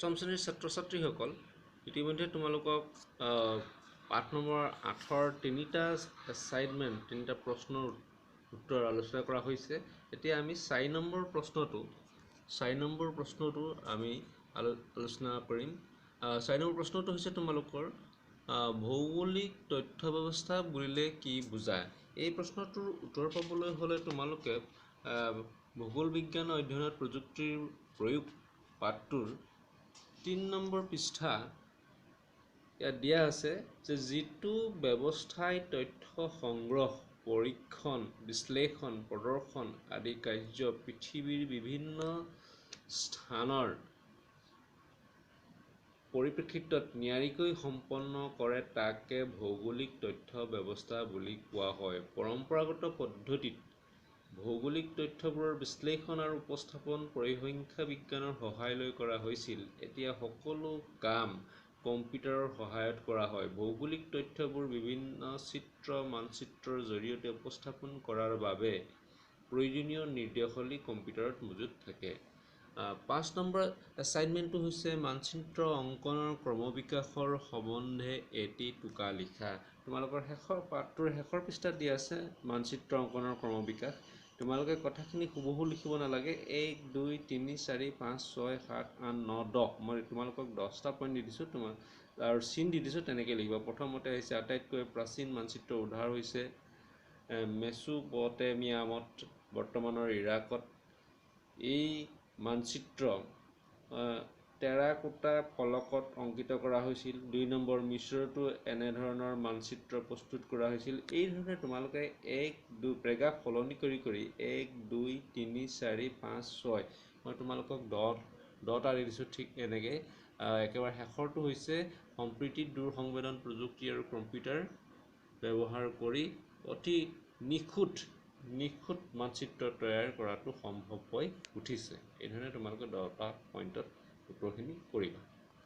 অষ্টম শ্ৰেণীৰ ছাত্ৰ-ছাত্ৰীসকল ইতিমধ্যে তোমালোকক পাঠ নম্বৰ 8ৰ তিনিটা প্ৰশ্নৰ উত্তৰ আলোচনা কৰা হৈছে। এতিয়া আমি 4 নম্বৰ প্ৰশ্নটো আমি আলোচনা কৰিম। 4 নম্বৰ প্ৰশ্নটো হৈছে তোমালোকৰ ভৌগোলিক তথ্য ব্যৱস্থা বুলিলে কি বুজায়। এই প্ৰশ্নটোৰ উত্তৰ পাবলৈ হ'লে তোমালোকে ভূগোল বিজ্ঞান অধ্যয়নত প্ৰযুক্তিৰ প্ৰয়োগ পাঠটোৰ 3 নম্বৰ পৃষ্ঠা ইয়াত দিয়া আছে যে যিটো ব্যৱস্থাই তথ্য সংগ্ৰহ, পৰীক্ষণ, বিশ্লেষণ, প্ৰদৰ্শন আদি কাৰ্য পৃথিৱীৰ বিভিন্ন স্থানৰ পৰিপ্ৰেক্ষিতত নিয়াৰিকৈ সম্পন্ন কৰে তাকে ভৌগোলিক তথ্য ব্যৱস্থা বুলি কোৱা হয়। পৰম্পৰাগত পদ্ধতিত ভৌগোলিক তথ্যবোৰৰ বিশ্লেষণ আৰু উপস্থাপন পৰিসংখ্যা বিজ্ঞানৰ সহায় লৈ কৰা হৈছিল। এতিয়া সকলো কাম কম্পিউটাৰৰ সহায়ত কৰা হয়। ভৌগোলিক তথ্যবোৰ বিভিন্ন চিত্ৰ, মানচিত্ৰৰ জৰিয়তে উপস্থাপন কৰাৰ বাবে প্ৰয়োজনীয় নিৰ্দেশাৱলী কম্পিউটাৰত মজুত থাকে। 5 নম্বৰ এছাইনমেণ্টটো হৈছে মানচিত্ৰ অংকনৰ ক্ৰমবিকাশৰ সম্বন্ধে এটি টোকা লিখা। তোমালোকৰ পাঠটোৰ শেষৰ পৃষ্ঠাত দিয়া আছে মানচিত্ৰ অংকনৰ ক্ৰমবিকাশ। তোমালোকে কথাখিনি হুবহু লিখিব নালাগে। 1 2 3 4 5 6 7 8 9 10 মই তোমালোকক 10টা পইণ্ট দি দিছোঁ, আৰু চিন দি দিছোঁ, তেনেকৈ লিখিবা। প্ৰথমতে আহিছে আটাইতকৈ প্ৰাচীন মানচিত্ৰৰ উদ্ধাৰ হৈছে মেছোপটেমিয়ামত, বৰ্তমানৰ ইৰাকত। এই মানচিত্ৰ টেৰাকোটা ফলকত অংকিত কৰা হৈছিল। 2 নম্বৰ মিছৰতো এনেধৰণৰ মানচিত্ৰ প্ৰস্তুত কৰা হৈছিল। এই ধৰণে তোমালোকে 1 2 প্ৰেগাপ সলনি কৰি 1 2 3 4 5 6 মই তোমালোকক 10টা দি দিছোঁ। ঠিক এনেকৈ একেবাৰে শেষৰটো হৈছে সম্প্ৰীতি দূৰ সংবেদন প্ৰযুক্তি আৰু কম্পিউটাৰ ব্যৱহাৰ কৰি অতি নিখুঁত মানচিত্ৰ তৈয়াৰ কৰাটো সম্ভৱ হৈ উঠিছে। এই ধৰণে তোমালোকে 10টা পইণ্টত উত্তৰখিনি কৰিবা।